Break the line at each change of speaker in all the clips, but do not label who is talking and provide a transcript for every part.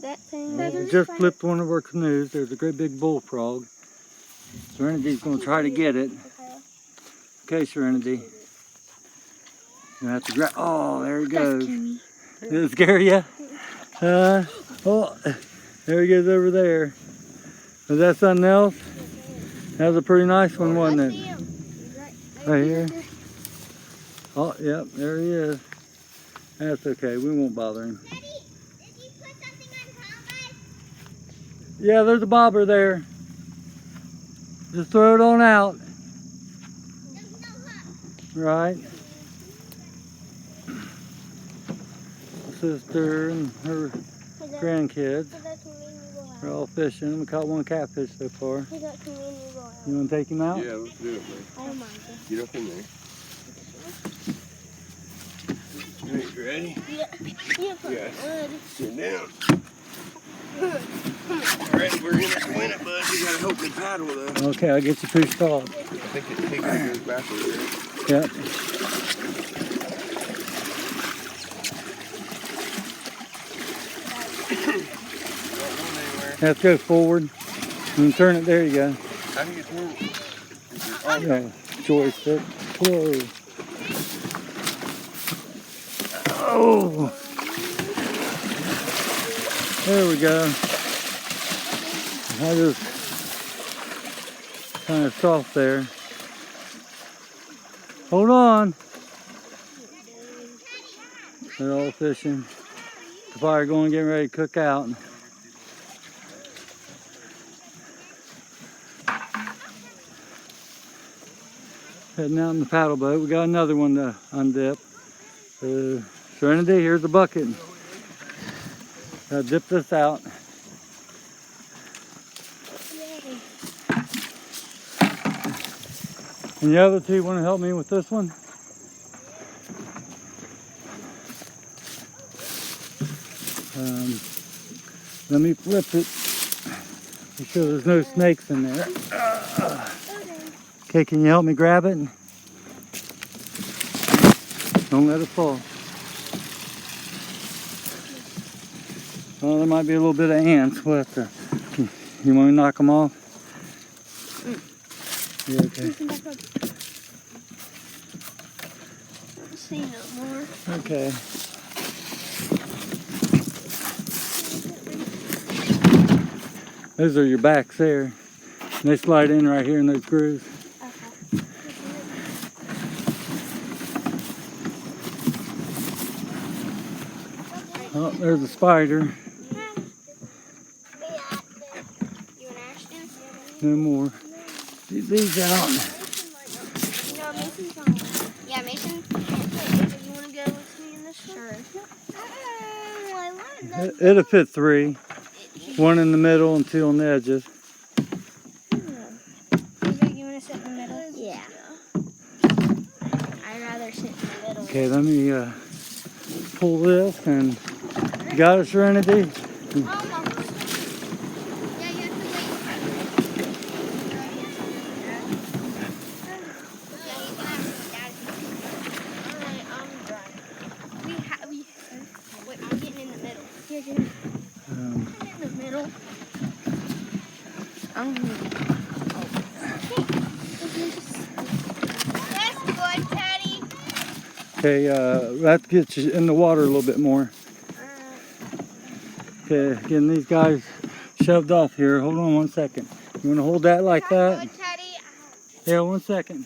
That thing.
We just flipped one of our canoes. There's a great big bullfrog. Serenity's going to try to get it. Okay, Serenity. You have to grab. Oh, there he goes. Did it scare you? Oh, there he goes over there. Is that something else? That was a pretty nice one, wasn't it? Right here. Oh, yep, there he is. That's okay. We won't bother him.
Daddy, did you put something on top of?
Yeah, there's a bobber there. Just throw it on out.
There's no hook.
Right. Sister and her grandkids are all fishing. We caught one catfish so far. You want to take him out?
Yeah, let's do it, man.
Oh my god.
Get up in there. Alright, you ready?
Yeah.
Yeah. Sit down. Alright, we're gonna win it, bud. You gotta help me paddle, though.
Okay, I'll get you pushed off.
I think it goes backwards, right?
Yep. Have to go forward and turn it. There you go.
How do you turn it?
Oh, yeah. Joystick. Whoa. Oh. There we go. I just kind of soft there. Hold on. They're all fishing. The fire going, getting ready to cook out. Heading out in the paddle boat. We got another one to undip. Serenity, here's the bucket. Gotta dip this out. And the other two want to help me with this one? Let me flip it. Make sure there's no snakes in there. Okay, can you help me grab it? Don't let it fall. Well, there might be a little bit of ants. We'll have to, you want me to knock them off? Yeah, okay.
See no more.
Okay. Those are your backs there. They slide in right here in those grooves. Oh, there's a spider. No more. Get these out.
Yeah, Mason. You want to go with me in this one? Sure.
It'll fit 3. 1 in the middle and 2 on the edges.
You want to sit in the middle? Yeah. I'd rather sit in the middle.
Okay, let me pull this and you got it, Serenity? Okay, that gets you in the water a little bit more. Okay, getting these guys shoved off here. Hold on 1 second. You want to hold that like that? Yeah, 1 second.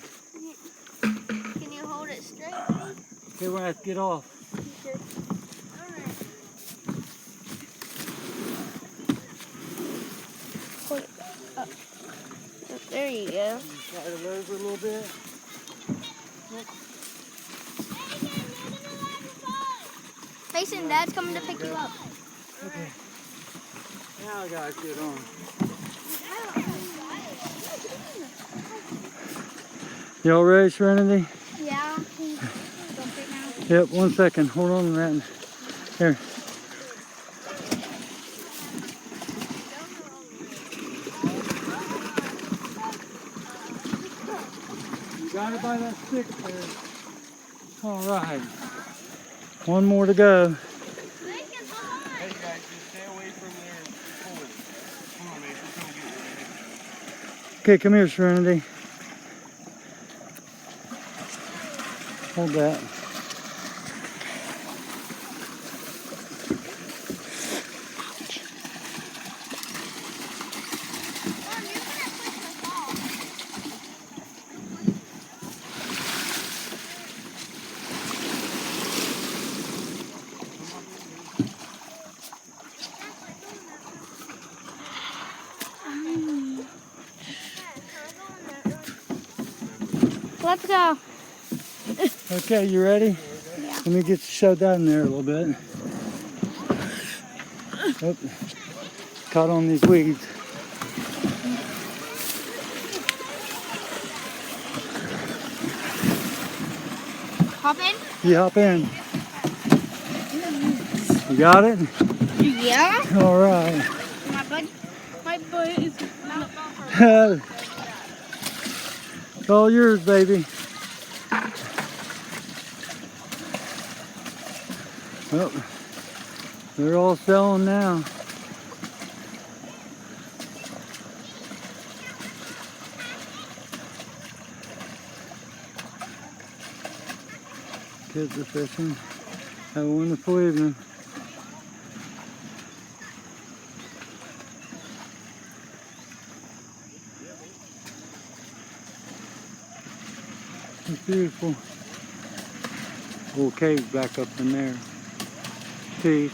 Can you hold it straight?
Okay, we're going to have to get off.
Hold it up. There you go.
Slide it over a little bit.
Mason, Dad's coming to pick you up.
Okay. Now I gotta get on. Y'all ready, Serenity?
Yeah.
Yep, 1 second. Hold on to that. Here. You got it by that stick there. All right. 1 more to go.
Hey guys, just stay away from
Okay, come here, Serenity. Hold that.
Let's go.
Okay, you ready?
Yeah.
Let me get you shoved out in there a little bit. Oh, caught on these weeds.
Hop in?
You hop in. You got it?
Yeah.
All right.
My butt is not.
It's all yours, baby. Oh, they're all selling now. Kids are fishing. Have a wonderful evening. It's beautiful. Little cave back up in there. Peace.